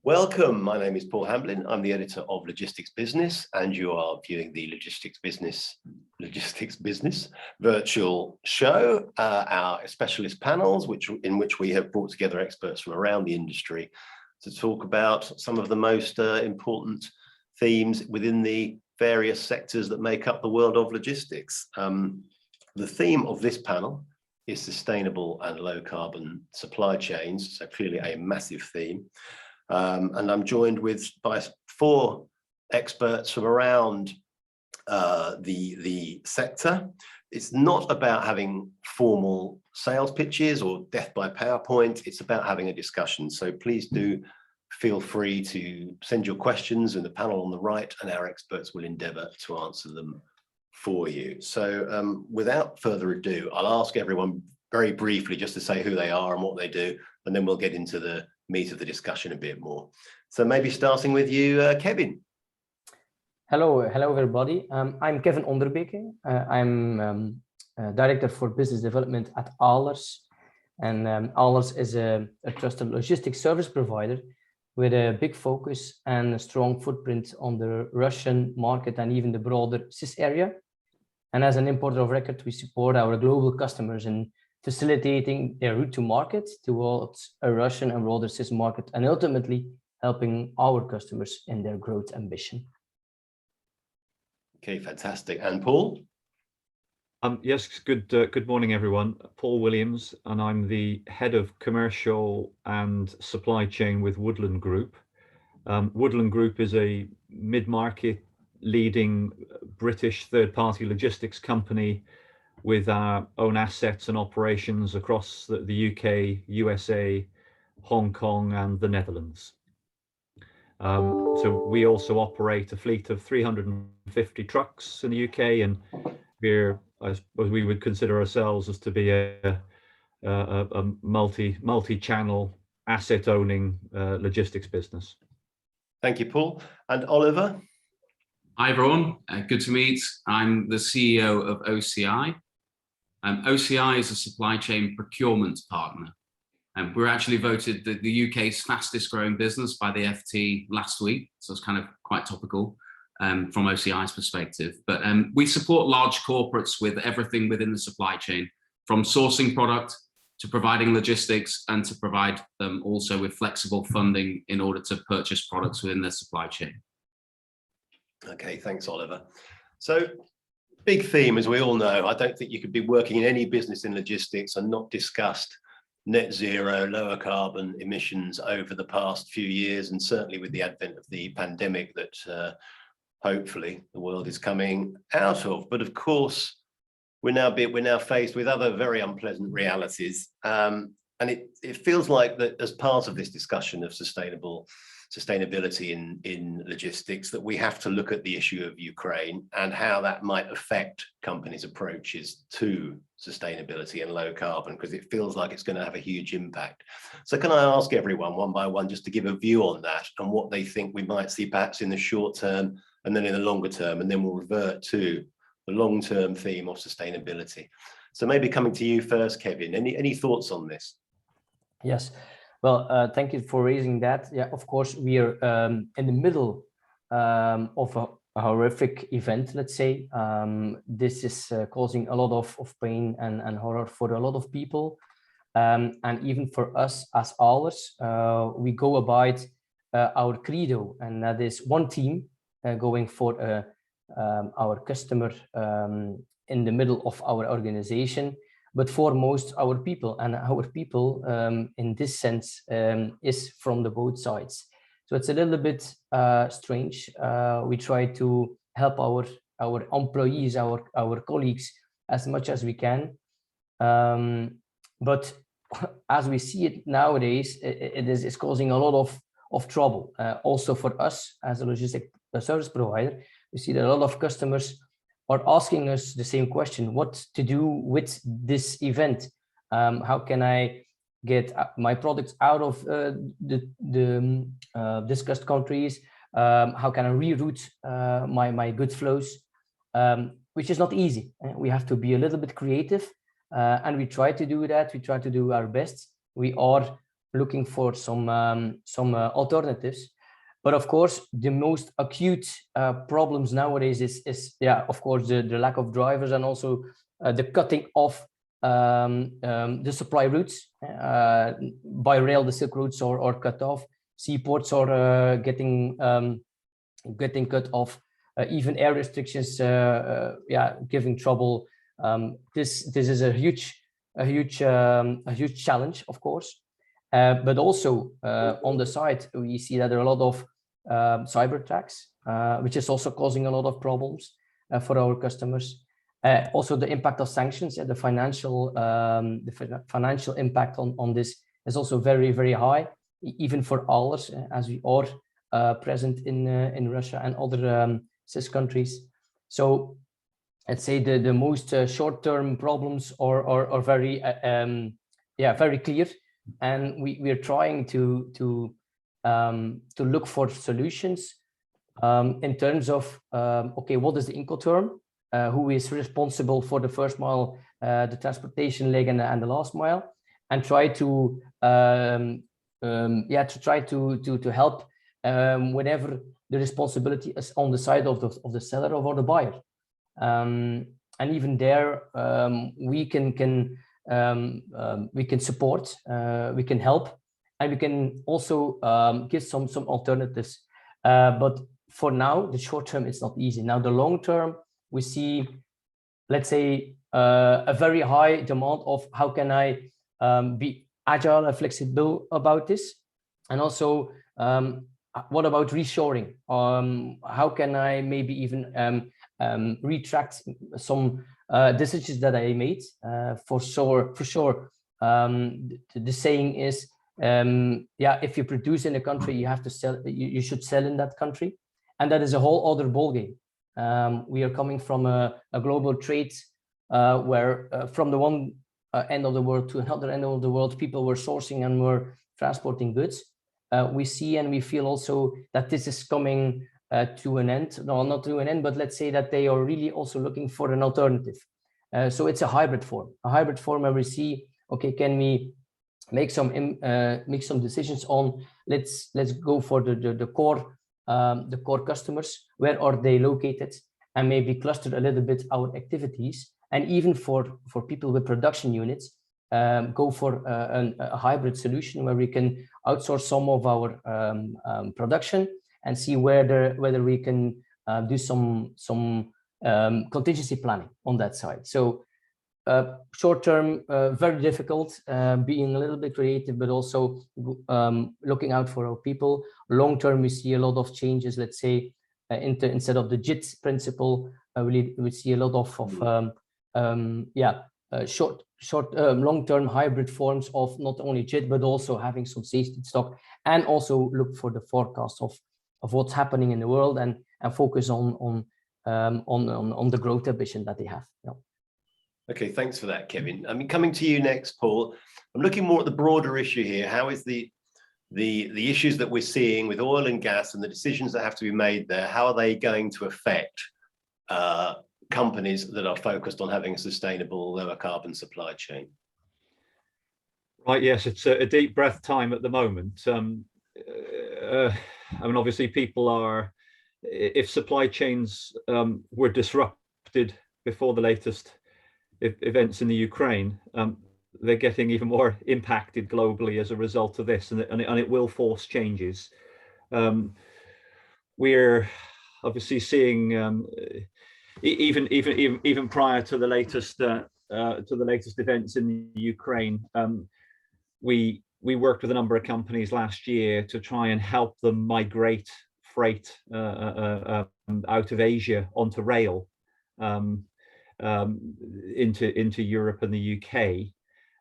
Welcome, my name is Paul Hamblin. I'm the editor of Logistics Business, and you are viewing the Logistics Business virtual show, our specialist panels, in which we have brought together experts from around the industry to talk about some of the most important themes within the various sectors that make up the world of logistics. The theme of this panel is sustainable and low carbon supply chains, so clearly a massive theme. And I'm joined by 4 experts from around the sector. It's not about having formal sales pitches or death by PowerPoint. It's about having a discussion. So please do feel free to send your questions in the panel on the right, and our experts will endeavour to answer them for you. So without further ado, I'll ask everyone very briefly just to say who they are and what they do, and then we'll get into the meat of the discussion a bit more. So maybe starting with you, Kevin. Hello everybody. I'm Kevin Onderbeke. I'm Director for Business Development at Ahlers. And Ahlers is a trusted logistics service provider with a big focus and a strong footprint on the Russian market and even the broader CIS area. And as an importer of record, we support our global customers in facilitating their route to market towards a Russian and broader CIS market, and ultimately helping our customers in their growth ambition. Okay, fantastic. And Paul? Yes, good morning, everyone. Paul Williams, and I'm the head of commercial and supply chain with Woodland Group. Woodland Group is a mid-market leading British third-party logistics company with our own assets and operations across the UK, USA, Hong Kong, and the Netherlands. So we also operate a fleet of 350 trucks in the UK, and I suppose we would consider ourselves as to be a multi-channel asset owning logistics business. Thank you, Paul. And Oliver? Hi everyone, good to meet. I'm the CEO of OCI. OCI is a supply chain procurement partner, and we're actually voted the UK's fastest growing business by the FT last week, so it's kind of quite topical from OCI's perspective. But we support large corporates with everything within the supply chain, from sourcing product to providing logistics, and to provide them also with flexible funding in order to purchase products within their supply chain. Okay, thanks, Oliver. So, big theme, as we all know. I don't think you could be working in any business in logistics and not discussed net zero, lower carbon emissions over the past few years, and certainly with the advent of the pandemic that hopefully the world is coming out of. But of course, we're now faced with other very unpleasant realities, and it feels like that as part of this discussion of sustainability in logistics, that we have to look at the issue of Ukraine and how that might affect companies' approaches to sustainability and low carbon, because it feels like it's going to have a huge impact. So can I ask everyone one by one just to give a view on that and what they think we might see perhaps in the short term and then in the longer term, and then we'll revert to the long-term theme of sustainability. So maybe coming to you first, Kevin, any thoughts on this? Yes. Well, thank you for raising that. Yeah, of course, we are in the middle of a horrific event, let's say. This is causing a lot of pain and horror for a lot of people. And even for us as Ahlers, we go about our credo, and that is one team going for our customer in the middle of our organization, but foremost our people. And our people in this sense is from the both sides. So it's a little bit strange. We try to help our employees, our colleagues as much as we can. But as we see it nowadays, it is causing a lot of trouble. Also for us as a logistic service provider, we see that a lot of customers are asking us the same question: what to do with this event? How can I get my products out of the discussed countries? How can I reroute my goods flows? Which is not easy. We have to be a little bit creative, and we try to do that. We try to do our best. We are looking for some alternatives. But of course, the most acute problems nowadays is yeah, of course, the lack of drivers, and also the cutting off the supply routes by rail. The Silk routes are cut off. Seaports are getting cut off. Even air restrictions, yeah, giving trouble. This is a huge challenge, of course. But also on the side, we see that there are a lot of cyber attacks, which is also causing a lot of problems for our customers. Also, the impact of sanctions and the financial impact on this is also very, very high, even for Ahlers, as we are present in Russia and other CIS countries. So let's say the most short-term problems are very very clear, and we are trying to look for solutions in terms of okay, what is the Incoterm, who is responsible for the first mile, the transportation leg, and the last mile, and try to to help whenever the responsibility is on the side of the seller or the buyer. And even there, we can support, we can help, and we can also give some alternatives. But for now, the short term, it's not easy. Now, the long term, we see, let's say, a very high demand of how can I be agile and flexible about this, and also what about reshoring? How can I maybe even retract some decisions that I made? For sure. The saying is, if you produce in a country, you have to sell. You should sell in that country, and that is a whole other ballgame. We are coming from a global trade where from the one end of the world to another end of the world, people were sourcing and were transporting goods. We see and we feel also that this is coming to an end. No, not to an end, but let's say that they are really also looking for an alternative. So it's a hybrid form where we see, okay, can we make some decisions on, let's go for the core customers, where are they located, and maybe cluster a little bit our activities, and even for people with production units, go for a hybrid solution where we can outsource some of our production and see whether we can do some contingency planning on that side. So short term, very difficult, being a little bit creative, but also looking out for our people. Long term, we see a lot of changes. Let's say instead of the JIT principle, we see a lot of long-term hybrid forms of not only JIT, but also having some safety stock, and also look for the forecast of what's happening in the world, and focus on the growth ambition that they have. Yeah. Okay, thanks for that, Kevin. I mean, coming to you next, Paul. I'm looking more at the broader issue here. How is the issues that we're seeing with oil and gas and the decisions that have to be made there, how are they going to affect companies that are focused on having a sustainable, lower carbon supply chain? Right, yes, it's a deep breath time at the moment. I mean, obviously people are, if supply chains were disrupted before the latest events in the Ukraine, they're getting even more impacted globally as a result of this, and it will force changes. We're obviously seeing even prior to the latest events in the Ukraine, we worked with a number of companies last year to try and help them migrate freight out of Asia onto rail, into Europe and the UK.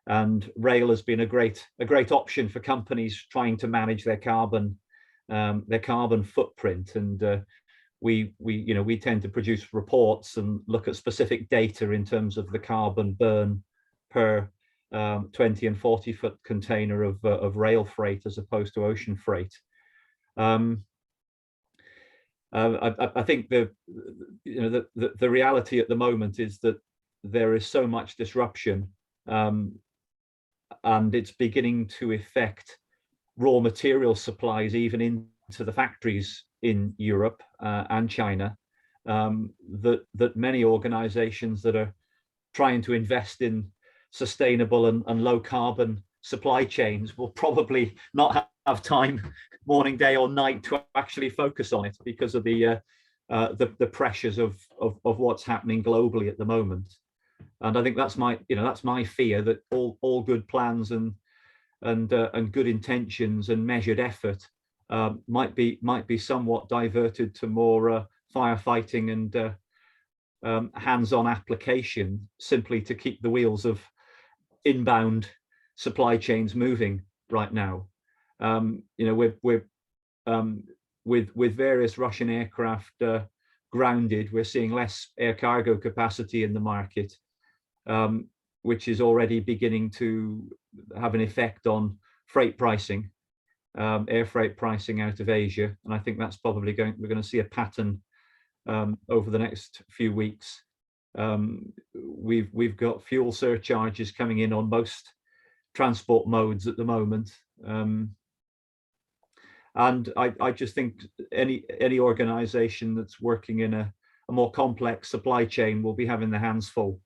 And rail has been a great option for companies trying to manage their carbon footprint. And we tend to produce reports and look at specific data in terms of the carbon burn per 20 and 40 foot container of rail freight as opposed to ocean freight. I think the reality at the moment is that there is so much disruption. and it's beginning to affect raw material supplies even into the factories in Europe and China, that many organizations that are trying to invest in sustainable and low carbon supply chains will probably not have time morning, day or night to actually focus on it because of the pressures of what's happening globally at the moment. And I think that's my fear, that all good plans and good intentions and measured effort might be somewhat diverted to more firefighting and hands-on application, simply to keep the wheels of inbound supply chains moving right now. We're with various Russian aircraft grounded, we're seeing less air cargo capacity in the market, which is already beginning to have an effect on freight pricing, air freight pricing out of Asia. And I think that's probably we're going to see a pattern over the next few weeks. We've got fuel surcharges coming in on most transport modes at the moment. And I just think any organization that's working in a more complex supply chain will be having their hands full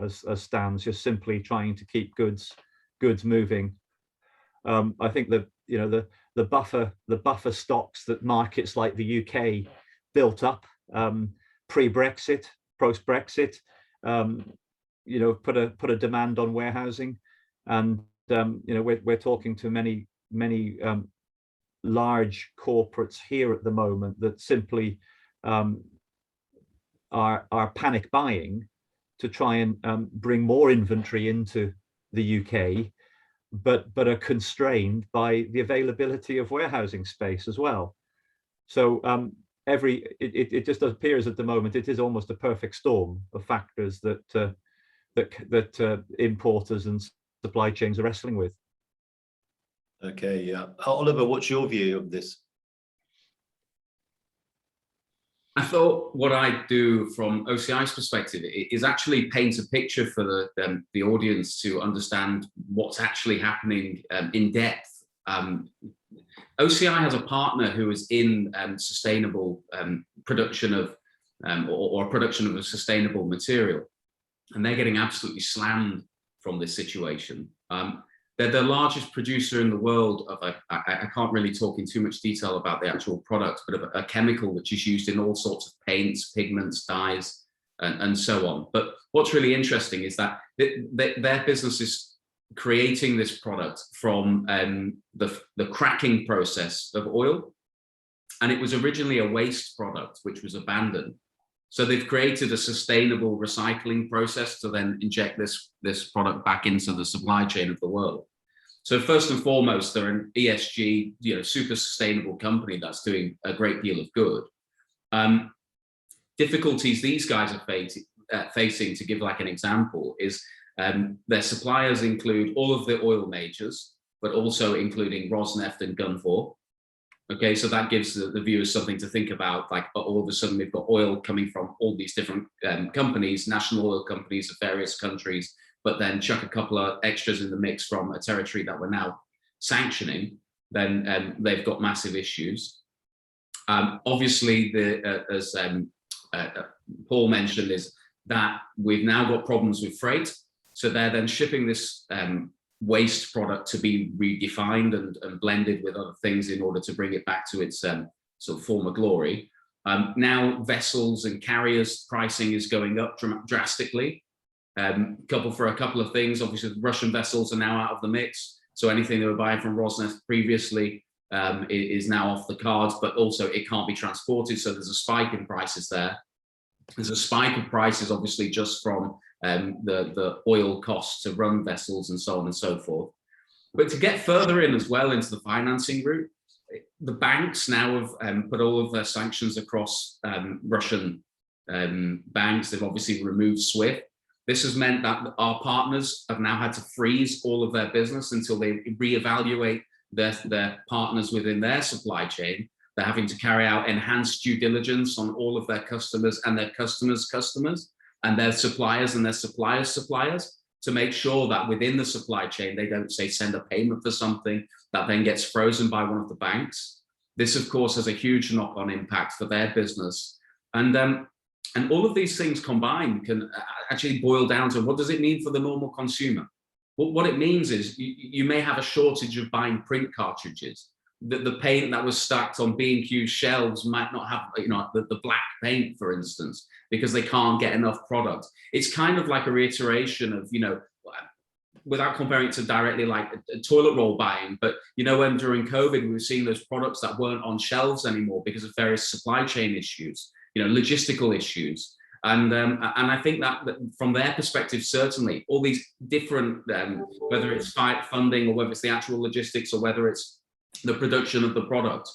as stands, just simply trying to keep goods moving. I think that the buffer stocks that markets like the UK built up pre-Brexit, post-Brexit, put a demand on warehousing, and we're talking to many large corporates here at the moment that simply are panic buying to try and bring more inventory into the UK, but are constrained by the availability of warehousing space as well. So it just appears at the moment it is almost a perfect storm of factors that importers and supply chains are wrestling with. Okay, yeah. Oliver, what's your view of this? I thought what I do from OCI's perspective is actually paint a picture for the audience to understand what's actually happening in depth. OCI has a partner who is in sustainable production of or production of a sustainable material, and they're getting absolutely slammed from this situation. They're the largest producer in the world of I can't really talk in too much detail about the actual product, but of a chemical which is used in all sorts of paints, pigments, dyes, and so on. But what's really interesting is that their business is creating this product from the cracking process of oil. And it was originally a waste product, which was abandoned. So they've created a sustainable recycling process to then inject this product back into the supply chain of the world. So first and foremost, they're an ESG, super sustainable company that's doing a great deal of good. Difficulties these guys are facing, to give like an example, is their suppliers include all of the oil majors, but also including Rosneft and Gunvor. Okay, so that gives the viewers something to think about. Like, all of a sudden, we've got oil coming from all these different companies, national oil companies of various countries, but then chuck a couple of extras in the mix from a territory that we're now sanctioning, then they've got massive issues. Obviously, as Paul mentioned, is that we've now got problems with freight. So they're then shipping this waste product to be redefined and blended with other things in order to bring it back to its sort of former glory. Now vessels and carriers pricing is going up drastically. For a couple of things, obviously the Russian vessels are now out of the mix. So anything they were buying from Rosneft previously is now off the cards, but also it can't be transported. So there's a spike in prices there. There's a spike of prices, obviously, just from the oil costs to run vessels and so on and so forth. But to get further in as well into the financing route, the banks now have put all of their sanctions across Russian banks. They've obviously removed SWIFT. This has meant that our partners have now had to freeze all of their business until they reevaluate their partners within their supply chain. They're having to carry out enhanced due diligence on all of their customers and their customers' customers, and their suppliers and their suppliers' suppliers. to make sure that within the supply chain, they don't say send a payment for something that then gets frozen by one of the banks. This, of course, has a huge knock-on impact for their business. And all of these things combined can actually boil down to what does it mean for the normal consumer? Well, what it means is you may have a shortage of buying print cartridges. The paint that was stacked on B&Q shelves might not have, the black paint, for instance, because they can't get enough product. It's kind of like a reiteration of, without comparing it to directly like a toilet roll buying, but when during COVID, we were seeing those products that weren't on shelves anymore because of various supply chain issues, logistical issues. And I think that from their perspective, certainly all these different, whether it's funding or whether it's the actual logistics or whether it's the production of the product,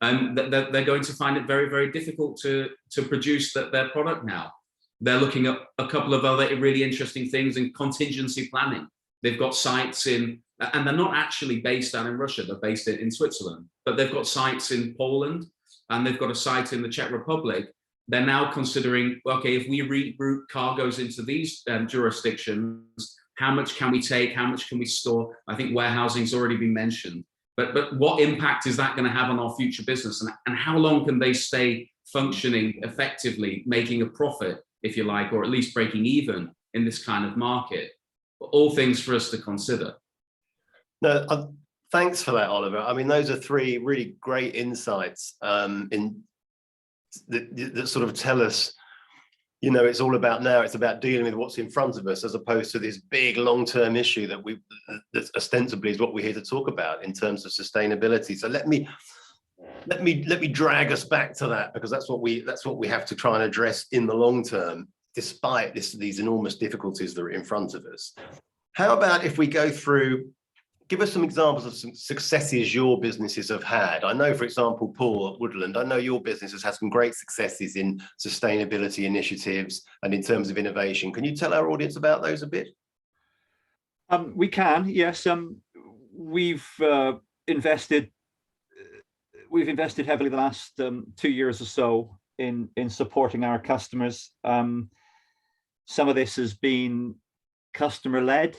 they're going to find it very, very difficult to produce their product now. They're looking at a couple of other really interesting things in contingency planning. They've got sites in, and they're not actually based down in Russia, they're based in Switzerland, but they've got sites in Poland and they've got a site in the Czech Republic. They're now considering, okay, if we reroute cargoes into these jurisdictions, how much can we take? How much can we store? I think warehousing's already been mentioned, but what impact is that going to have on our future business? And how long can they stay functioning effectively, making a profit, if you like, or at least breaking even in this kind of market? All things for us to consider. No, thanks for that, Oliver. I mean, those are three really great insights that sort of tell us, it's all about now. It's about dealing with what's in front of us, as opposed to this big long-term issue that ostensibly is what we're here to talk about in terms of sustainability. So let me drag us back to that, because that's what we have to try and address in the long term, despite these enormous difficulties that are in front of us. How about if we go through, give us some examples of some successes your businesses have had. I know, for example, Paul at Woodland, I know your business has had some great successes in sustainability initiatives and in terms of innovation. Can you tell our audience about those a bit? We can, yes. We've invested heavily the last 2 years or so in supporting our customers. Some of this has been customer-led.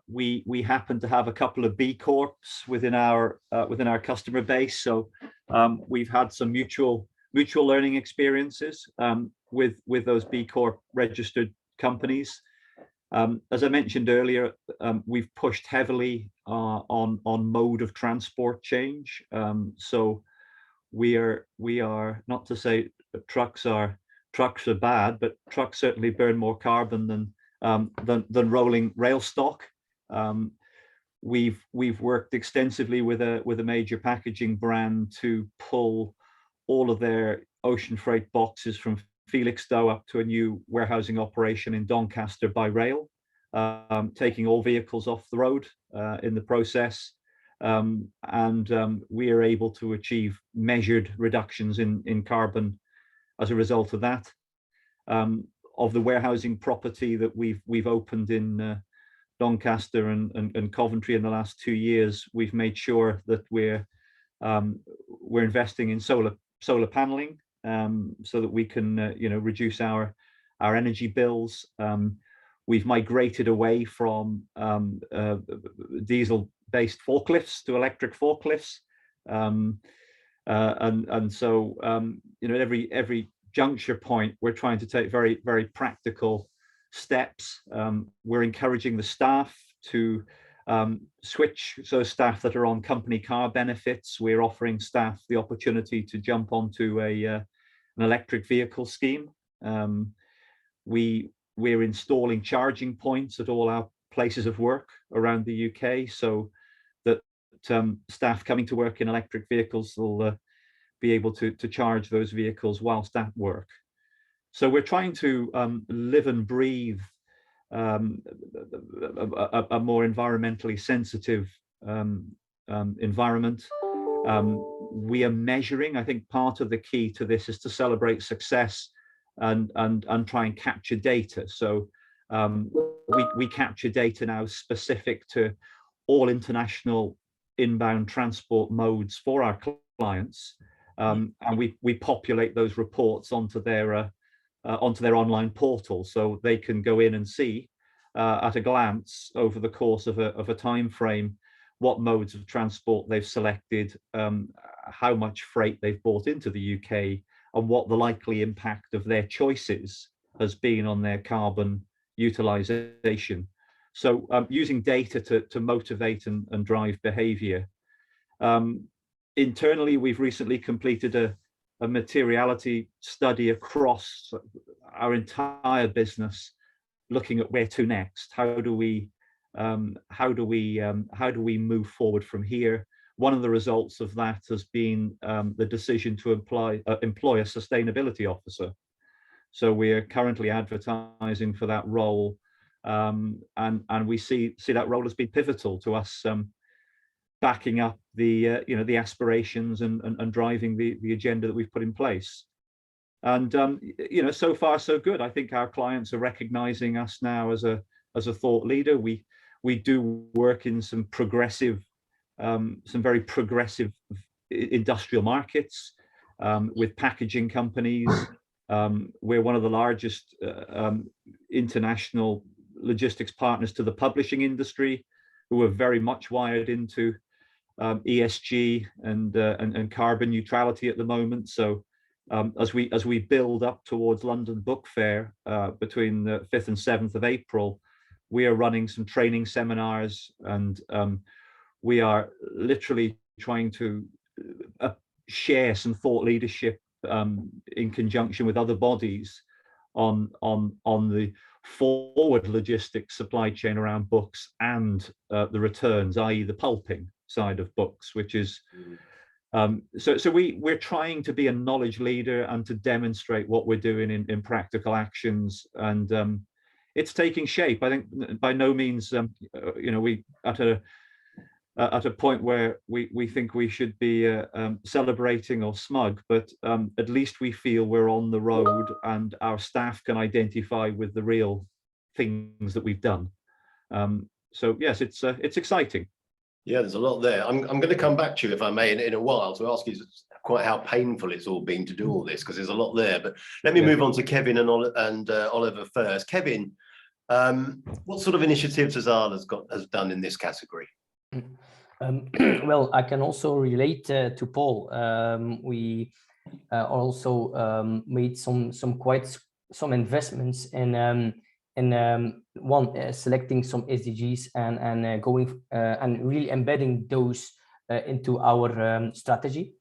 We happen to have a couple of B Corps within our customer base, so we've had some mutual learning experiences with those B Corp registered companies. As I mentioned earlier, we've pushed heavily on mode of transport change. So we are not to say that trucks are bad, but trucks certainly burn more carbon than rolling rail stock. We've worked extensively with a major packaging brand to pull all of their ocean freight boxes from Felixstowe up to a new warehousing operation in Doncaster by rail, taking all vehicles off the road in the process. And we are able to achieve measured reductions in carbon as a result of that. Of the warehousing property that we've opened in Doncaster and Coventry in the last 2 years, we've made sure that we're investing in solar paneling, so that we can reduce our energy bills. We've migrated away from diesel-based forklifts to electric forklifts, and so at every juncture point, we're trying to take very, very practical steps. We're encouraging the staff to switch. So staff that are on company car benefits, we're offering staff the opportunity to jump onto an electric vehicle scheme. We're installing charging points at all our places of work around the UK, so that staff coming to work in electric vehicles will be able to charge those vehicles whilst at work. So we're trying to live and breathe a more environmentally sensitive environment. We are measuring. I think part of the key to this is to celebrate success and try and capture data. So we capture data now specific to all international inbound transport modes for our clients. And we populate those reports onto their online portal, so they can go in and see at a glance over the course of a time frame what modes of transport they've selected, how much freight they've brought into the UK, and what the likely impact of their choices has been on their carbon utilization. So using data to motivate and drive behavior. Internally, we've recently completed a materiality study across our entire business, looking at where to next. How do we move forward from here? One of the results of that has been the decision to employ a sustainability officer. So we are currently advertising for that role, and we see that role as being pivotal to us backing up the the aspirations and driving the agenda that we've put in place. And so far so good. I think our clients are recognizing us now as a thought leader. We do work in some very progressive industrial markets with packaging companies. We're one of the largest international logistics partners to the publishing industry, who are very much wired into ESG and carbon neutrality at the moment. So as we build up towards London Book Fair between the 5th and 7th of April, we are running some training seminars, and we are literally trying to share some thought leadership in conjunction with other bodies on the forward logistics supply chain around books and the returns, i.e. the pulping side of books, which is so we're trying to be a knowledge leader and to demonstrate what we're doing in practical actions, and it's taking shape. I think by no means we at a point where we think we should be celebrating or smug, but at least we feel we're on the road and our staff can identify with the real things that we've done. So yes, it's exciting. Yeah, there's a lot there. I'm going to come back to you, if I may, in a while to ask you quite how painful it's all been to do all this, because there's a lot there. But let me move on to Kevin and Oliver first. Kevin, what sort of initiatives has Ahlers has done in this category? Well, I can also relate to Paul. We also made some investments in selecting some SDGs and going and really embedding those into our strategy,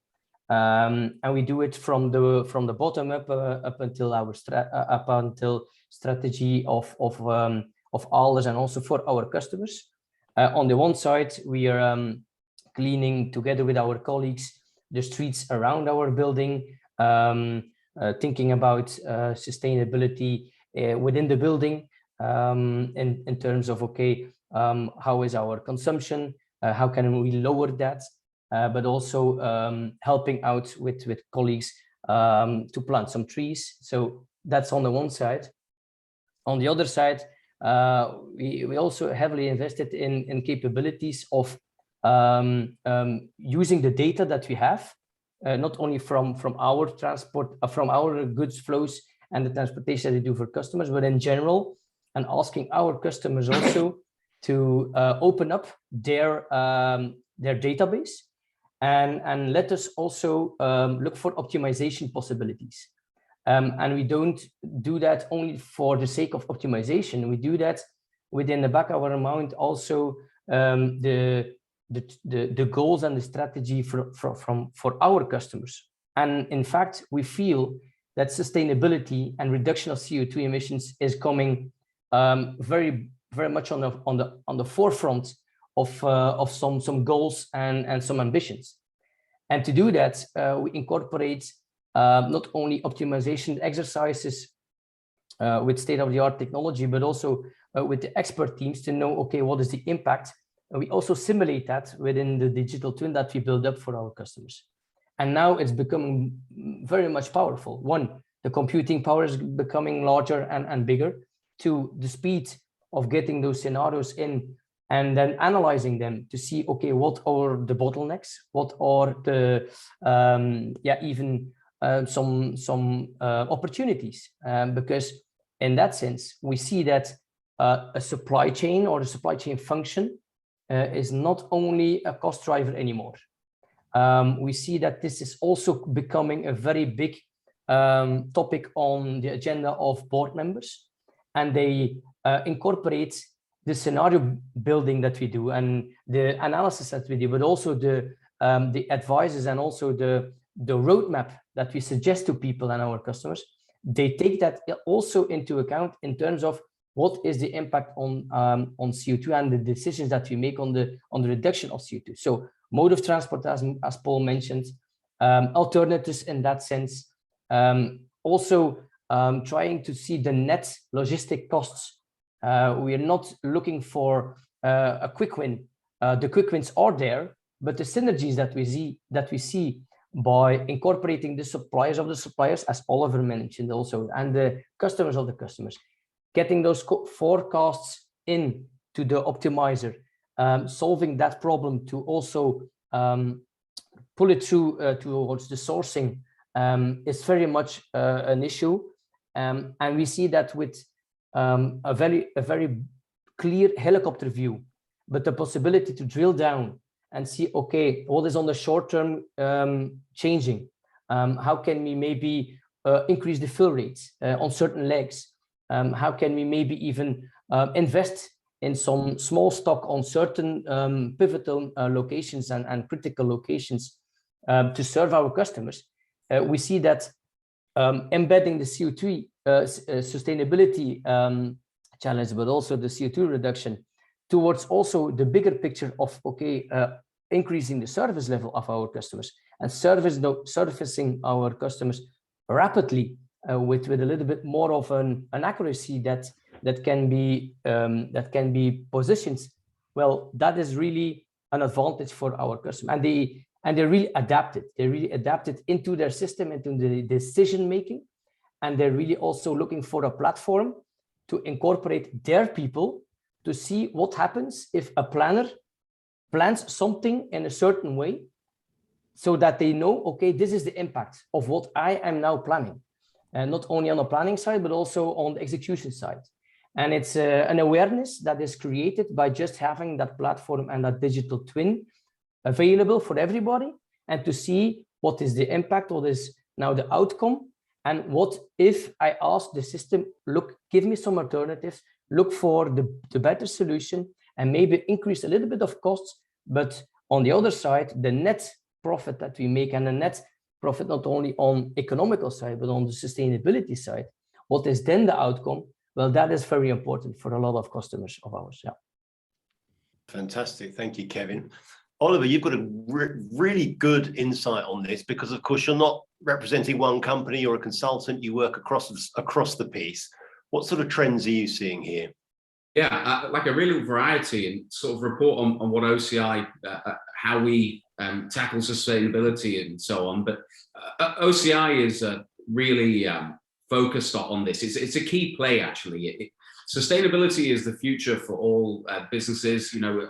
and we do it from the bottom up until strategy of Ahlers and also for our customers. On the one side, we are cleaning together with our colleagues the streets around our building, thinking about sustainability within the building in terms of, how is our consumption, how can we lower that, but also helping out with colleagues to plant some trees. So that's on the one side. On the other side, we also heavily invested in capabilities of using the data that we have, not only from our transport, from our goods flows and the transportation that we do for customers, but in general, and asking our customers also to open up their database and let us also look for optimization possibilities. And we don't do that only for the sake of optimization. We do that within the back of our mind also the goals and the strategy for our customers. And in fact, we feel that sustainability and reduction of CO2 emissions is coming very much on the forefront of some goals and some ambitions. And to do that, we incorporate not only optimization exercises with state-of-the-art technology, but also with the expert teams to know, what is the impact? And we also simulate that within the digital twin that we build up for our customers. And now it's becoming very much powerful. One, the computing power is becoming larger and bigger. Two, the speed of getting those scenarios in and then analyzing them to see, what are the bottlenecks? What are the, some opportunities? Because in that sense, we see that a supply chain or a supply chain function is not only a cost driver anymore. We see that this is also becoming a very big topic on the agenda of board members, and they incorporate the scenario building that we do and the analysis that we do, but also the advices and also the roadmap that we suggest to people and our customers. They take that also into account in terms of what is the impact on CO2 and the decisions that we make on the reduction of CO2. So mode of transport, as Paul mentioned, alternatives in that sense, also trying to see the net logistic costs. We are not looking for a quick win. The quick wins are there, but the synergies that we see by incorporating the suppliers of the suppliers, as Oliver mentioned also, and the customers of the customers, getting those forecasts in to the optimizer, solving that problem to also pull it through towards the sourcing is very much an issue. And we see that with a very clear helicopter view, but the possibility to drill down and see, okay, what is on the short term changing? How can we maybe increase the fill rates on certain legs? How can we maybe even invest in some small stock on certain pivotal locations and critical locations to serve our customers? We see that embedding the CO2 sustainability challenge, but also the CO2 reduction towards also the bigger picture of, okay, increasing the service level of our customers and servicing our customers rapidly with a little bit more of an accuracy that can be positioned. Well, that is really an advantage for our customers, and they really adapted. They really adapted into their system, into the decision making, and they're really also looking for a platform to incorporate their people to see what happens if a planner plans something in a certain way, so that they know, okay, this is the impact of what I am now planning, and not only on the planning side, but also on the execution side. And it's an awareness that is created by just having that platform and that digital twin available for everybody, and to see what is the impact, what is now the outcome, and what if I ask the system, look, give me some alternatives, look for the better solution, and maybe increase a little bit of costs, but on the other side, the net profit that we make, and the net profit not only on economical side, but on the sustainability side, what is then the outcome? Well, that is very important for a lot of customers of ours. Yeah. Fantastic. Thank you, Kevin. Oliver, you've got a really good insight on this, because of course you're not representing one company, you're a consultant, you work across the piece. What sort of trends are you seeing here? Yeah, like a real variety, and sort of report on what OCI, how we tackle sustainability and so on. But OCI is really focused on this. It's a key play, actually. Sustainability is the future for all businesses. You know,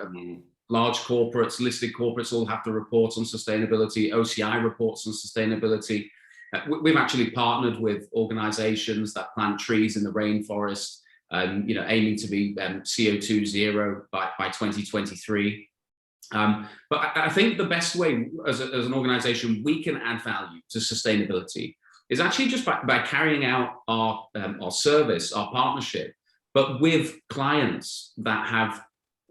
large corporates, listed corporates all have to report on sustainability. OCI reports on sustainability. We've actually partnered with organizations that plant trees in the rainforest, you know, aiming to be CO2 zero by 2023. But I think the best way as an organization we can add value to sustainability is actually just by carrying out our service, our partnership, but with clients that have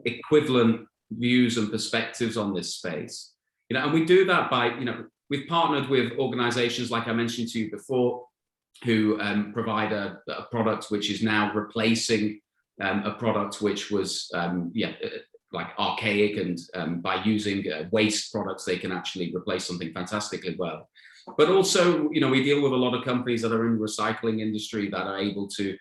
equivalent views and perspectives on this space. You know, and we do that by, you know, we've partnered with organizations like I mentioned to you before, who provide a product which is now replacing a product which was like archaic, and by using waste products they can actually replace something fantastically well. But also, you know, we deal with a lot of companies that are in the recycling industry that are able to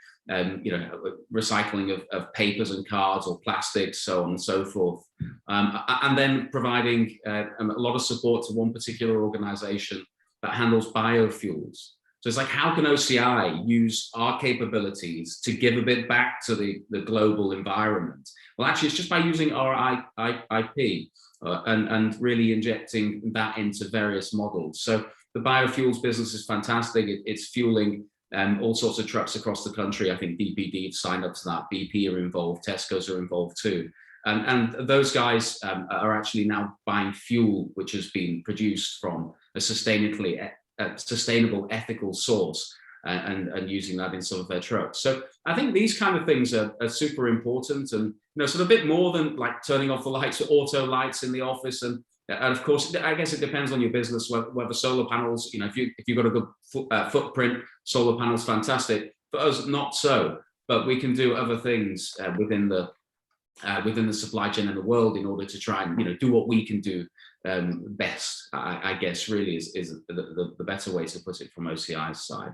you know, recycling of papers and cards or plastics, so on and so forth, and then providing a lot of support to one particular organization that handles biofuels. So it's like, how can OCI use our capabilities to give a bit back to the global environment? Well, actually, it's just by using our IP and really injecting that into various models. So the biofuels business is fantastic. It's fueling all sorts of trucks across the country. I think DPD have signed up to that. BP are involved. Tesco's are involved too. And those guys are actually now buying fuel which has been produced from a sustainable, ethical source, and using that in some of their trucks. So I think these kind of things are super important, and sort of a bit more than like turning off the lights, auto lights in the office, and of course, I guess it depends on your business whether solar panels. If you've got a good footprint, solar panels, fantastic. For us, not so. But we can do other things within the supply chain in the world in order to try and do what we can do best. I guess really is the better way to put it from OCI's side.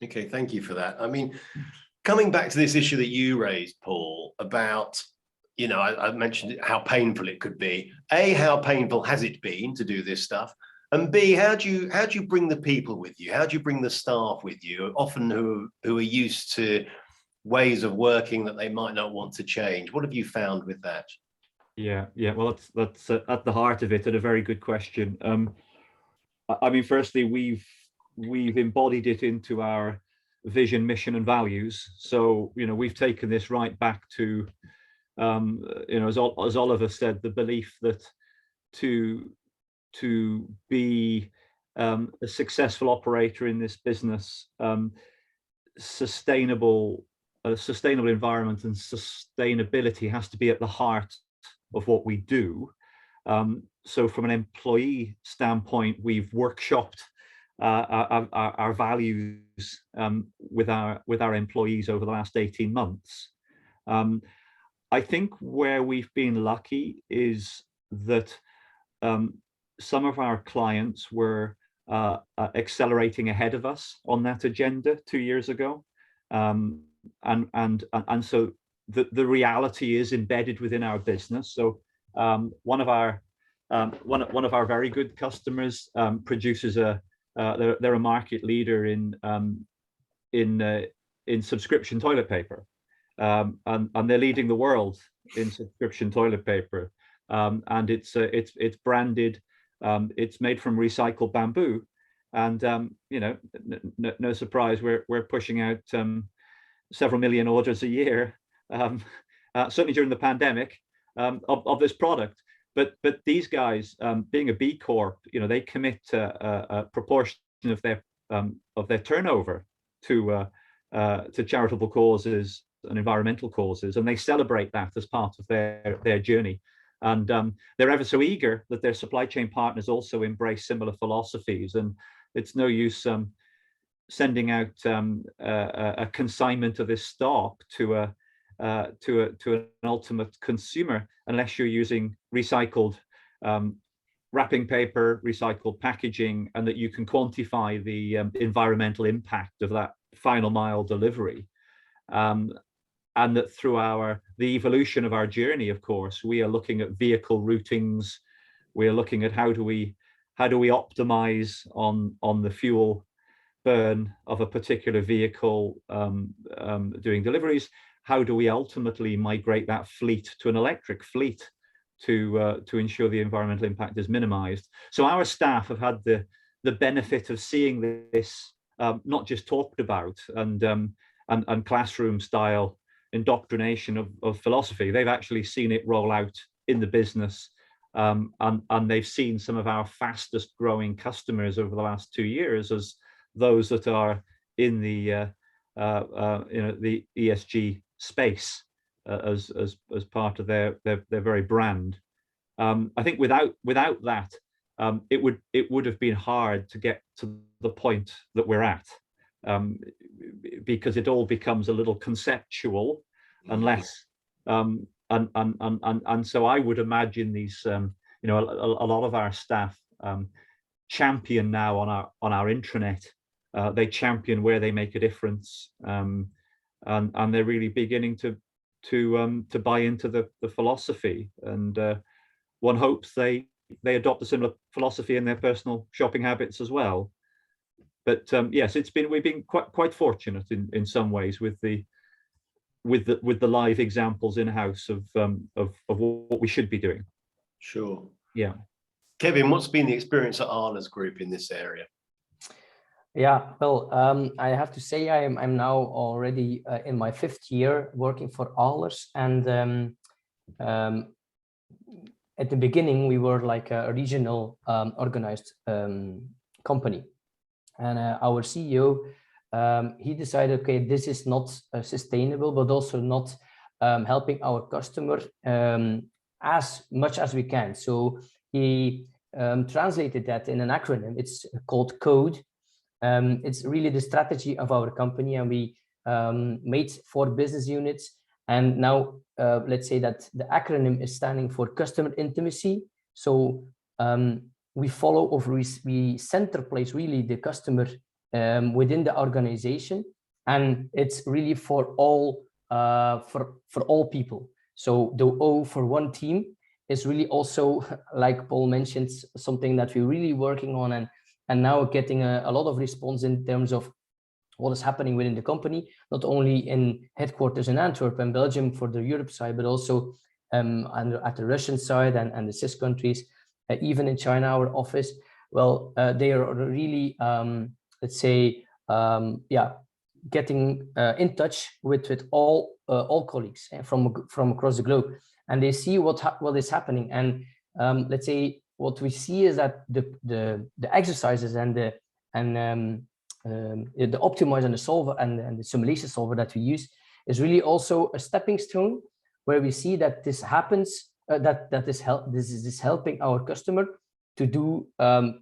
Okay, thank you for that. I mean, coming back to this issue that you raised, Paul, about I mentioned how painful it could be. A, how painful has it been to do this stuff? And B, how do you bring the people with you? How do you bring the staff with you? Often who are used to ways of working that they might not want to change. What have you found with that? Yeah. Well, that's at the heart of it, and a very good question. I mean, firstly, we've embodied it into our vision, mission, and values. So we've taken this right back to as Oliver said, the belief that to be a successful operator in this business, sustainable environment and sustainability has to be at the heart of what we do. So from an employee standpoint, we've workshopped our values with our employees over the last 18 months. I think where we've been lucky is that some of our clients were accelerating ahead of us on that agenda 2 years ago. And so the reality is embedded within our business. So one of our very good customers produces they're a market leader in subscription toilet paper, and they're leading the world in subscription toilet paper, and it's branded. It's made from recycled bamboo, and no surprise, we're pushing out several million orders a year, certainly during the pandemic, of this product. But these guys, being a B Corp, they commit a proportion of their turnover to charitable causes and environmental causes, and they celebrate that as part of their journey. And they're ever so eager that their supply chain partners also embrace similar philosophies. And it's no use sending out a consignment of this stock to an ultimate consumer unless you're using recycled wrapping paper, recycled packaging, and that you can quantify the environmental impact of that final mile delivery. And that through the evolution of our journey, of course, we are looking at vehicle routings. We are looking at how do we optimize on the fuel burn of a particular vehicle doing deliveries. How do we ultimately migrate that fleet to an electric fleet to ensure the environmental impact is minimized? So our staff have had the benefit of seeing this not just talked about and classroom style indoctrination of philosophy. They've actually seen it roll out in the business, and they've seen some of our fastest growing customers over the last 2 years as those that are in the ESG space as part of their very brand. I think without that, it would have been hard to get to the point that we're at, because it all becomes a little conceptual unless and so I would imagine these a lot of our staff champion now on our intranet. They champion where they make a difference, and they're really beginning to buy into the philosophy, and one hopes they adopt a similar philosophy in their personal shopping habits as well. But yes, we've been quite fortunate in some ways with the live examples in house of what we should be doing. Sure. Yeah. Kevin, what's been the experience at Ahlers Group in this area? Yeah, well, I have to say I'm now already in my 5th year working for Ahlers, and at the beginning we were like a regional organized company, and our CEO he decided, okay, this is not sustainable, but also not helping our customer as much as we can. So he translated that in an acronym. It's called CODE. It's really the strategy of our company, and we made 4 business units. And now let's say that the acronym is standing for customer intimacy. So we follow, or we center place really the customer within the organization, and it's really for all people. So the O for one team is really also, like Paul mentioned, something that we're really working on, and now getting a lot of response in terms of what is happening within the company, not only in headquarters in Antwerp and Belgium for the Europe side, but also at the Russian side and the CIS countries, even in China, our office. Well, they are really, let's say, getting in touch with all colleagues from across the globe, and they see what is happening. And let's say what we see is that the exercises and the optimize and the solver and the simulation solver that we use is really also a stepping stone, where we see that this happens, this is helping our customer to do a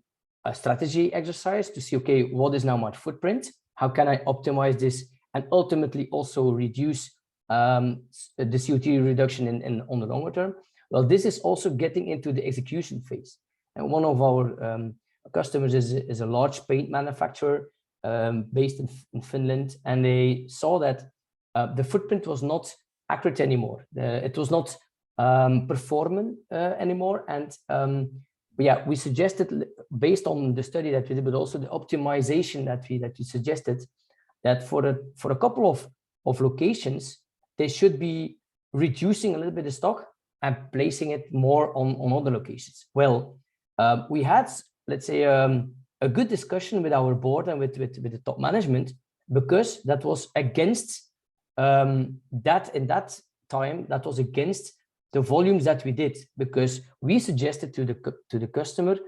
strategy exercise to see, okay, what is now my footprint? How can I optimize this and ultimately also reduce the CO2 reduction on the longer term? Well, this is also getting into the execution phase. And one of our customers is a large paint manufacturer based in Finland, and they saw that the footprint was not accurate anymore. It was not performant anymore. And we suggested, based on the study that we did, but also the optimization that we suggested, that for a couple of locations, they should be reducing a little bit of stock and placing it more on other locations. Well, we had, let's say, a good discussion with our board and with the top management, because that was against that in that time, that was against the volumes that we did, because we suggested to the customer,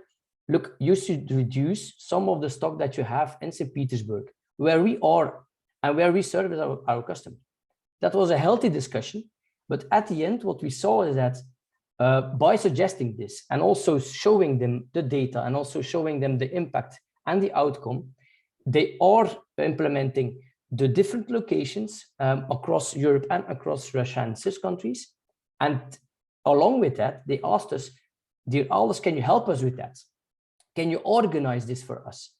look, you should reduce some of the stock that you have in St. Petersburg, where we are and where we service our customer. That was a healthy discussion, but at the end, what we saw is that by suggesting this and also showing them the data and also showing them the impact and the outcome, they are implementing the different locations across Europe and across Russia and CIS countries. And along with that, they asked us, dear Ahlers, can you help us with that? Can you organize this for us?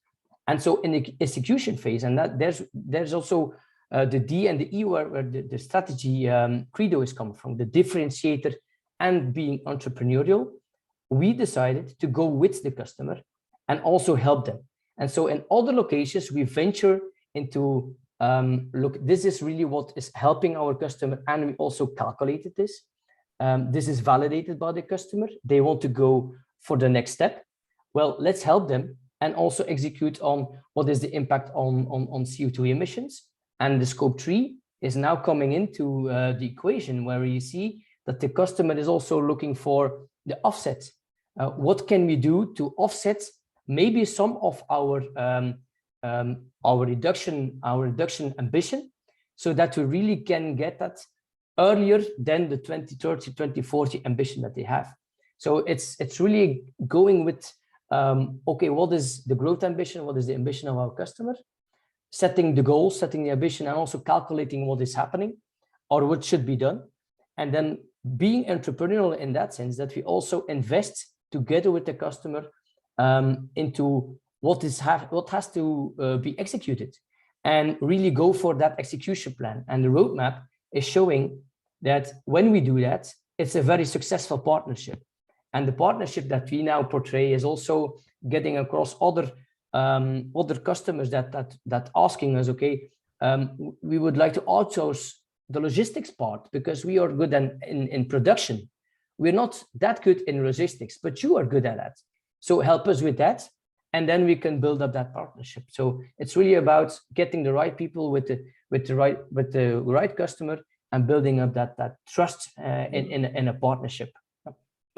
And so in the execution phase, and that there's also the D and the E where the strategy credo is coming from, the differentiator and being entrepreneurial, we decided to go with the customer and also help them. And so in other locations, we venture into, look, this is really what is helping our customer, and we also calculated this. This is validated by the customer. They want to go for the next step. Well, let's help them and also execute on what is the impact on CO2 emissions. And the scope 3 is now coming into the equation, where you see that the customer is also looking for the offset. What can we do to offset maybe some of our reduction ambition, so that we really can get that earlier than the 2030, 2040 ambition that they have. So it's really going with, okay, what is the growth ambition? What is the ambition of our customer? Setting the goals, setting the ambition, and also calculating what is happening or what should be done. And then being entrepreneurial in that sense, that we also invest together with the customer into what has to be executed, and really go for that execution plan. And the roadmap is showing that when we do that, it's a very successful partnership. And the partnership that we now portray is also getting across other customers that asking us, okay, we would like to outsource the logistics part, because we are good in production. We're not that good in logistics, but you are good at that. So help us with that. and then we can build up that partnership. So it's really about getting the right people with the right customer and building up that trust in a partnership.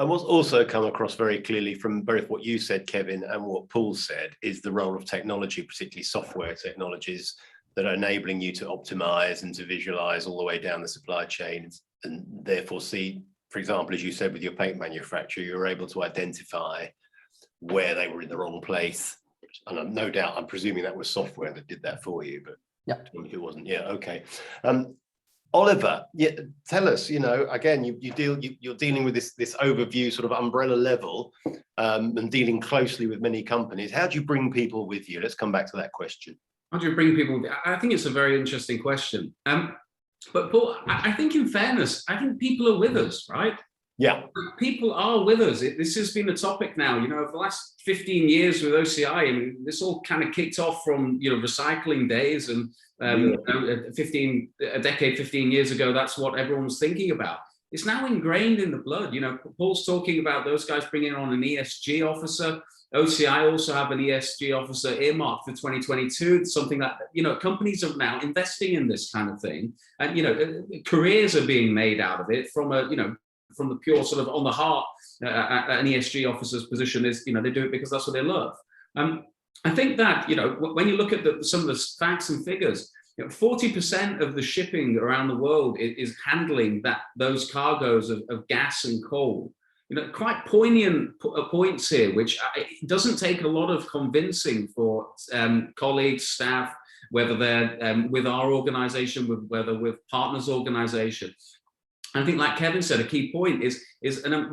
And what's also come across very clearly from both what you said, Kevin, and what Paul said is the role of technology, particularly software technologies that are enabling you to optimize and to visualize all the way down the supply chain, and therefore see, for example, as you said with your paint manufacturer, you were able to identify where they were in the wrong place. And no doubt, I'm presuming that was software that did that for you, but yeah, it wasn't. Yeah, okay. Oliver, yeah, tell us, again, you're dealing with this overview sort of umbrella level and dealing closely with many companies. How do you bring people with you? Let's come back to that question. How do you bring people? I think it's a very interesting question. But Paul, I think in fairness, I think people are with us, right? Yeah. People are with us. This has been a topic now, over the last 15 years with OCI. I mean, this all kind of kicked off from, recycling days, and a decade, 15 years ago, that's what everyone was thinking about. It's now ingrained in the blood. Paul's talking about those guys bringing on an ESG officer. OCI also have an ESG officer earmarked for 2022. It's something that, companies are now investing in this kind of thing. And, careers are being made out of it from from the pure sort of on the heart, an ESG officer's position is, they do it because that's what they love. I think that, when you look at some of the facts and figures, 40% of the shipping around the world is handling those cargoes of gas and coal. Quite poignant points here, which it doesn't take a lot of convincing for colleagues, staff, whether they're with our organization, whether with partners organization. I think, like Kevin said, a key point is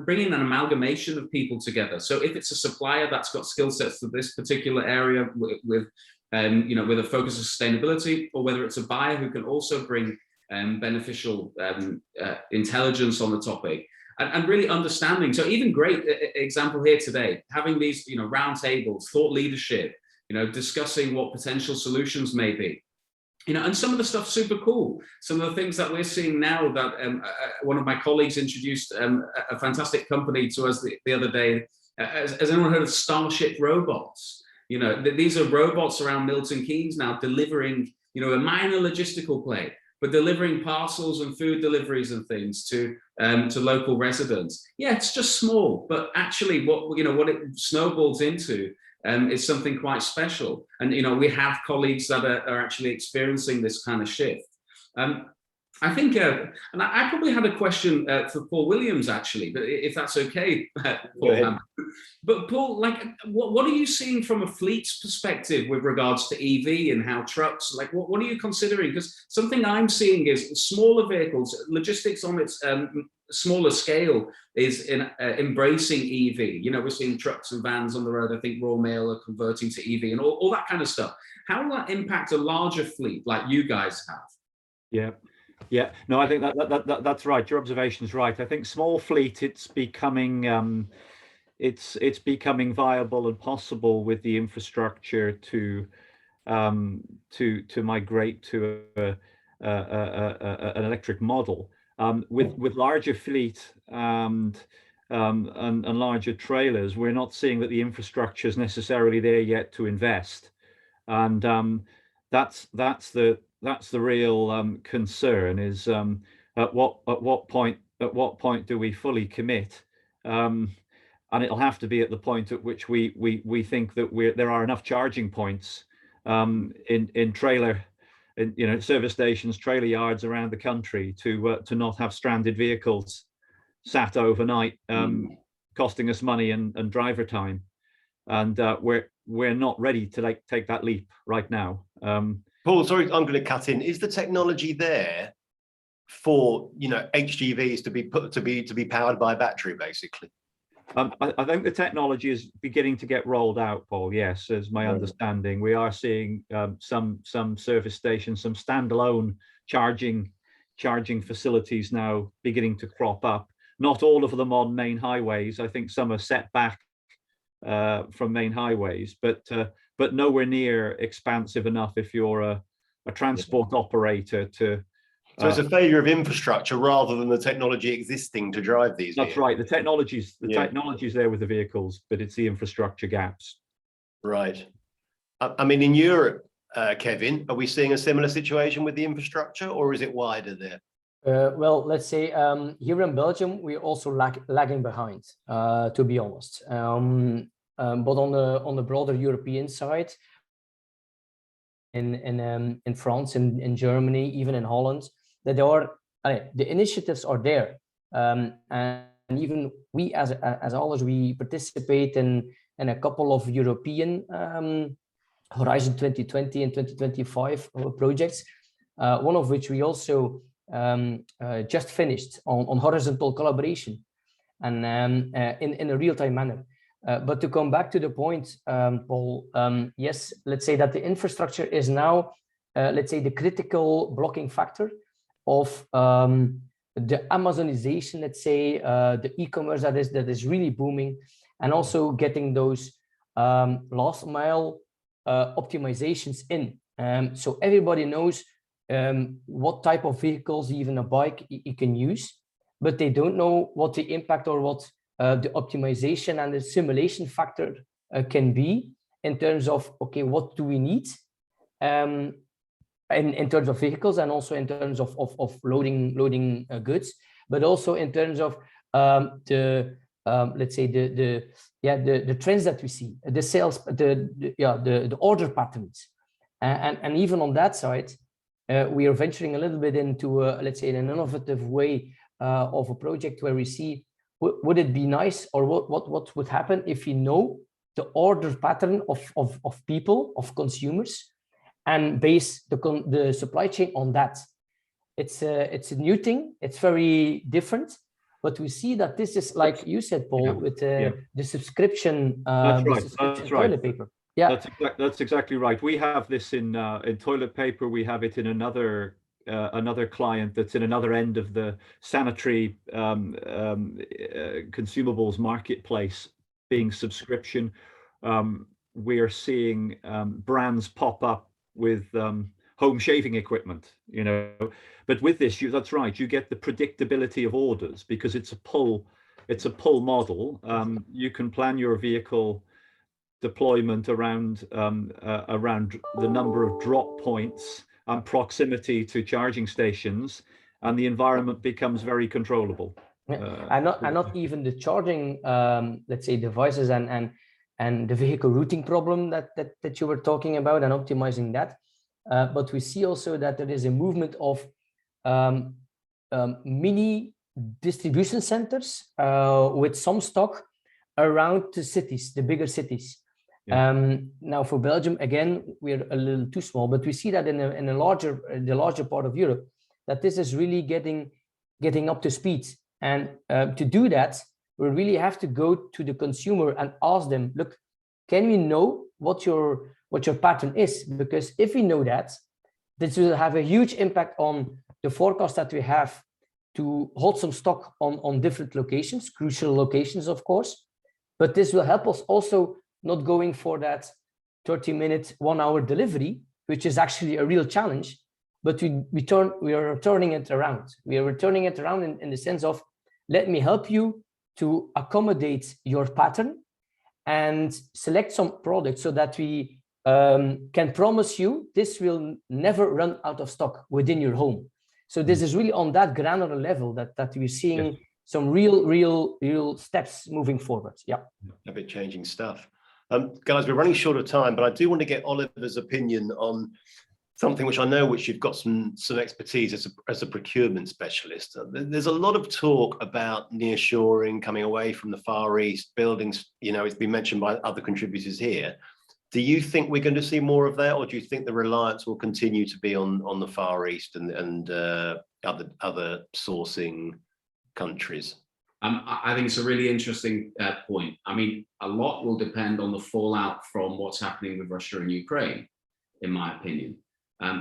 bringing an amalgamation of people together. So if it's a supplier that's got skill sets for this particular area with a focus on sustainability, or whether it's a buyer who can also bring beneficial intelligence on the topic, and really understanding. So even great example here today, having these round tables, thought leadership, discussing what potential solutions may be. And some of the stuff's super cool. Some of the things that we're seeing now that one of my colleagues introduced a fantastic company to us the other day. Has anyone heard of Starship robots? These are robots around Milton Keynes now delivering, a minor logistical play, but delivering parcels and food deliveries and things to local residents. Yeah, it's just small, but actually what it snowballs into is something quite special. And, we have colleagues that are actually experiencing this kind of shift. I think, and I probably had a question for Paul Williams, actually, but if that's okay, Paul. But Paul, what are you seeing from a fleet's perspective with regards to EV and how trucks, what are you considering? Because something I'm seeing is smaller vehicles, logistics on its smaller scale is embracing EV. We're seeing trucks and vans on the road. I think Royal Mail are converting to EV and all that kind of stuff. How will that impact a larger fleet like you guys have? Yeah, no, I think that's right. Your observation is right. I think small fleet, it's becoming it's becoming viable and possible with the infrastructure to migrate to an electric model. With larger fleet and larger trailers, we're not seeing that the infrastructure is necessarily there yet to invest, and that's the real concern. Is at what point do we fully commit? And it'll have to be at the point at which we think that there are enough charging points in service stations, trailer yards around the country to not have stranded vehicles sat overnight, costing us money and driver time. And we're not ready to take that leap right now. Paul, sorry, I'm going to cut in. Is the technology there for HGVs to be powered by battery, basically? I think the technology is beginning to get rolled out, Paul. Yes, as my understanding, we are seeing some service stations, some standalone charging facilities now beginning to crop up. Not all of them on main highways. I think some are set back from main highways, but nowhere near expansive enough if you're a transport operator to. So it's a failure of infrastructure rather than the technology existing to drive these. That's right. The technology's there with the vehicles, but it's the infrastructure gaps. Right. I mean, in Europe, Kevin, are we seeing a similar situation with the infrastructure, or is it wider there? Well, let's say here in Belgium, we're also lagging behind, to be honest. But on the broader European side, in France, in Germany, even in Holland, that there are the initiatives are there, and even we as Ahlers, we participate in a couple of European Horizon 2020 and 2025 projects. One of which we also just finished on horizontal collaboration, and in a real-time manner. But to come back to the point, Paul, yes, let's say that the infrastructure is now, let's say, the critical blocking factor of the Amazonization, let's say, the e-commerce that is really booming, and also getting those last mile optimizations in. So everybody knows what type of vehicles, even a bike, you can use, but they don't know what the impact or what the optimization and the simulation factor can be in terms of, okay, what do we need in terms of vehicles, and also in terms of loading goods, but also in terms of let's say the trends that we see, the sales, the order patterns, and even on that side, we are venturing a little bit into let's say an innovative way of a project where we see, would it be nice, or what would happen if you know the order pattern of people, of consumers, and base the supply chain on that. It's a new thing. It's very different, but we see that this is, like you said, Paul, with the subscription. That's right. Toilet paper. Yeah, that's exactly right. We have this in toilet paper. We have it in another client that's in another end of the sanitary consumables marketplace, being subscription. We are seeing brands pop up with home shaving equipment, but with this, that's right, you get the predictability of orders because it's a pull model. You can plan your vehicle deployment around the number of drop points and proximity to charging stations, and the environment becomes very controllable. And not even the charging, let's say, devices and the vehicle routing problem that you were talking about, and optimizing that. But we see also that there is a movement of mini distribution centers with some stock around the cities, the bigger cities. Yeah. Now for Belgium, again, we're a little too small, but we see that in the larger part of Europe, that this is really getting up to speed. And to do that, we really have to go to the consumer and ask them, look, can we know what your pattern is? Because if we know that, this will have a huge impact on the forecast that we have to hold some stock on different locations, crucial locations, of course. But this will help us also not going for that 30-minute, 1-hour delivery, which is actually a real challenge. But we are turning it around. We are turning it around in the sense of, let me help you to accommodate your pattern and select some products so that we can promise you this will never run out of stock within your home. So this is really on that granular level that we're seeing some real steps moving forward. Yeah, a bit changing stuff. Guys, we're running short of time, but I do want to get Oliver's opinion on something which I know which you've got some expertise as a procurement specialist. There's a lot of talk about nearshoring, coming away from the Far East, buildings, it's been mentioned by other contributors here. Do you think we're going to see more of that, or do you think the reliance will continue to be on the Far East and other sourcing countries? I think it's a really interesting point. I mean, a lot will depend on the fallout from what's happening with Russia and Ukraine, in my opinion.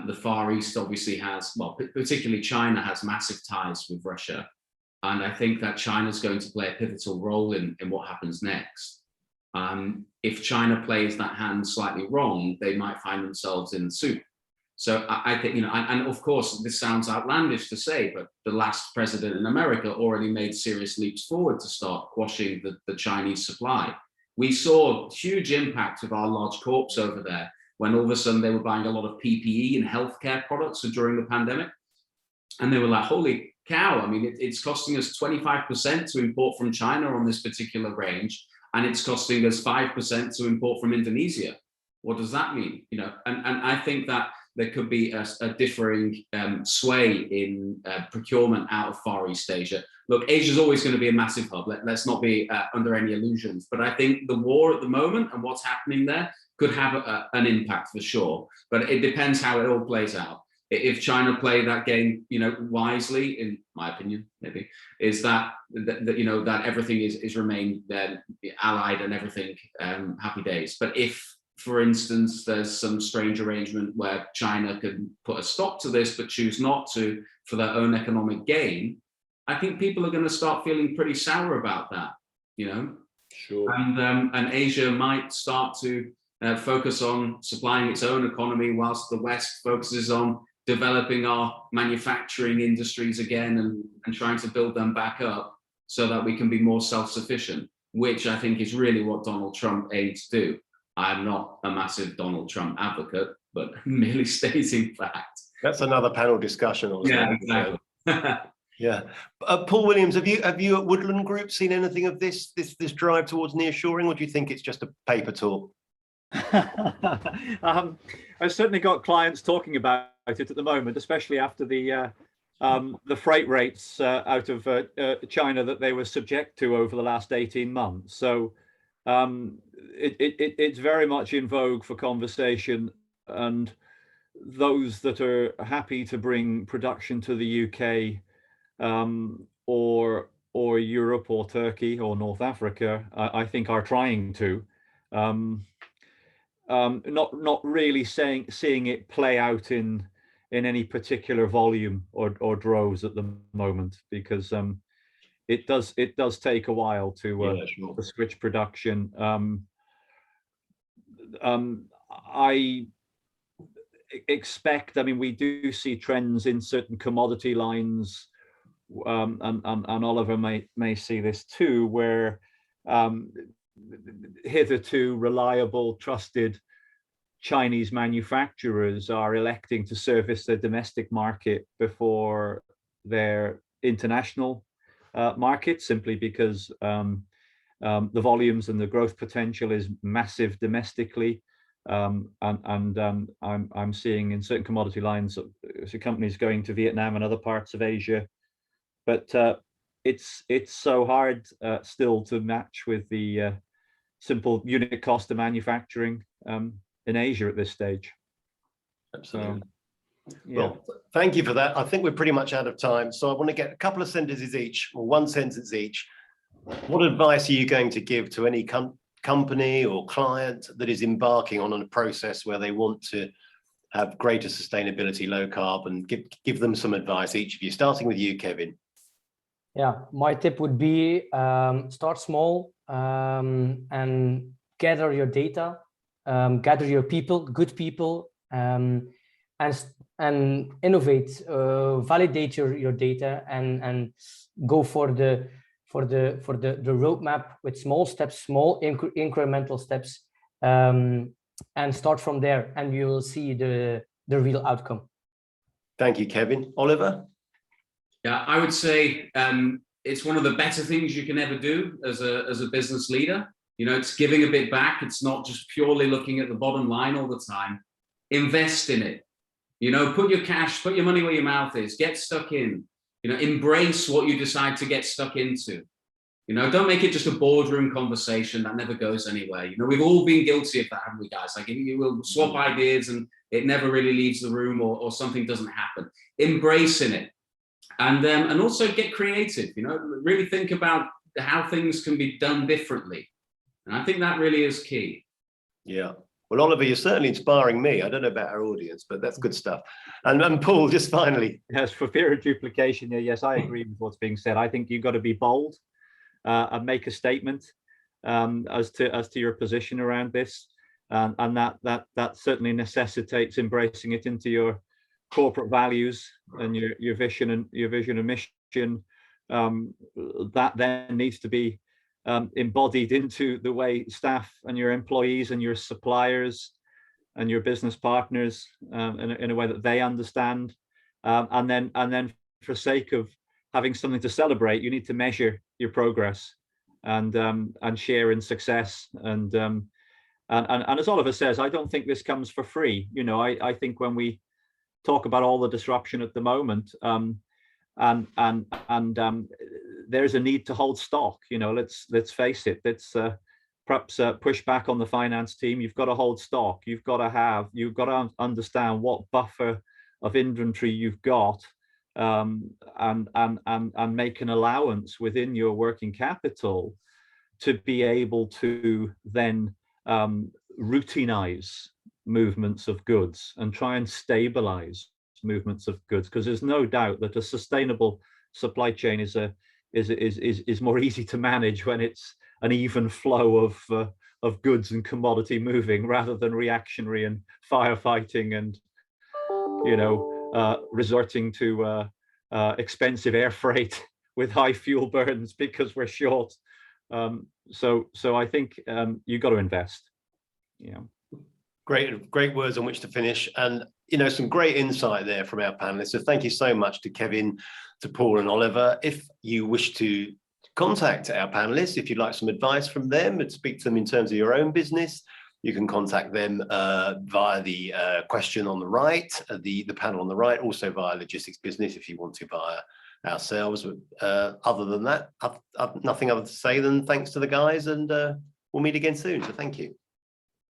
The Far East obviously has, well, particularly China has massive ties with Russia. And I think that China's going to play a pivotal role in what happens next. If China plays that hand slightly wrong, they might find themselves in the soup. So I think, and of course, this sounds outlandish to say, but the last president in America already made serious leaps forward to start quashing the Chinese supply. We saw huge impact of our large corps over there when all of a sudden they were buying a lot of PPE and healthcare products during the pandemic. And they were like, holy cow, I mean, it's costing us 25% to import from China on this particular range, and it's costing us 5% to import from Indonesia. What does that mean? You know, and I think that there could be a differing sway in procurement out of Far East Asia. Look, Asia's always going to be a massive hub. Let's not be under any illusions. But I think the war at the moment and what's happening there could have an impact for sure. But it depends how it all plays out. If China play that game, you know, wisely, in my opinion, maybe, is that you know, that everything is remain allied and everything happy days. But if, for instance, there's some strange arrangement where China can put a stop to this but choose not to for their own economic gain, I think people are going to start feeling pretty sour about that, you know. Sure. And Asia might start to focus on supplying its own economy, whilst the West focuses on developing our manufacturing industries again and trying to build them back up so that we can be more self-sufficient, which I think is really what Donald Trump aimed to do. I'm not a massive Donald Trump advocate, but merely stating fact. That's another panel discussion. Also. Yeah, exactly. Yeah. Paul Williams, have you at Woodland Group seen anything of this drive towards nearshoring, or do you think it's just a paper talk? I've certainly got clients talking about it at the moment, especially after the freight rates out of China that they were subject to over the last 18 months. So it's very much in vogue for conversation, and those that are happy to bring production to the UK or Europe or Turkey or North Africa, I think are trying to. Not really seeing it play out in any particular volume or droves at the moment, because it does take a while to switch production. I expect, I mean, we do see trends in certain commodity lines, and Oliver may see this too, where hitherto reliable, trusted Chinese manufacturers are electing to service the domestic market before their international market, simply because the volumes and the growth potential is massive domestically. I'm seeing in certain commodity lines companies going to Vietnam and other parts of Asia, but it's so hard still to match with the simple unit cost of manufacturing in Asia at this stage. Absolutely. Yeah. Well, thank you for that. I think we're pretty much out of time, so I want to get a couple of sentences each, or one sentence each. What advice are you going to give to any company or client that is embarking on a process where they want to have greater sustainability, low carbon? Give them some advice, each of you, starting with you, Kevin. Yeah, my tip would be start small and gather your data, gather your people, good people, and innovate, validate your data, and go for the roadmap with small steps, small incremental steps, and start from there, and you will see the real outcome. Thank you, Kevin. Oliver? Yeah, I would say it's one of the better things you can ever do as a business leader. You know, it's giving a bit back. It's not just purely looking at the bottom line all the time. Invest in it. You know, put your money where your mouth is. Get stuck in. You know, embrace what you decide to get stuck into. You know, don't make it just a boardroom conversation that never goes anywhere. You know, we've all been guilty of that, haven't we, guys? Like, you will swap ideas and it never really leaves the room, or something doesn't happen. Embracing it. And also get creative, you know, really think about how things can be done differently. And I think that really is key. Yeah. Well, Oliver, you're certainly inspiring me. I don't know about our audience, but that's good stuff. And Paul, just finally. Yes, for fear of duplication, yes, I agree with what's being said. I think you've got to be bold and make a statement as to your position around this. And that certainly necessitates embracing it into your corporate values and your vision and mission. That then needs to be embodied into the way staff and your employees and your suppliers and your business partners in a way that they understand. And then for sake of having something to celebrate, you need to measure your progress and share in success. And as Oliver says, I don't think this comes for free. You know, I think when we talk about all the disruption at the moment, there's a need to hold stock. You know, let's face it. Let's perhaps push back on the finance team. You've got to hold stock. You've got to understand what buffer of inventory you've got, and make an allowance within your working capital to be able to then routinize movements of goods and try and stabilize movements of goods, because there's no doubt that a sustainable supply chain is more easy to manage when it's an even flow of goods and commodity moving, rather than reactionary and firefighting and, you know, resorting to expensive air freight with high fuel burns because we're short. So I think you've got to invest. Yeah. Great words on which to finish, and you know, some great insight there from our panelists. So thank you so much to Kevin, to Paul and Oliver. If you wish to contact our panelists, if you'd like some advice from them and speak to them in terms of your own business, you can contact them via the question on the right, the panel on the right, also via Logistics Business if you want to via ourselves. Other than that, I've nothing other to say than thanks to the guys, and we'll meet again soon. So thank you.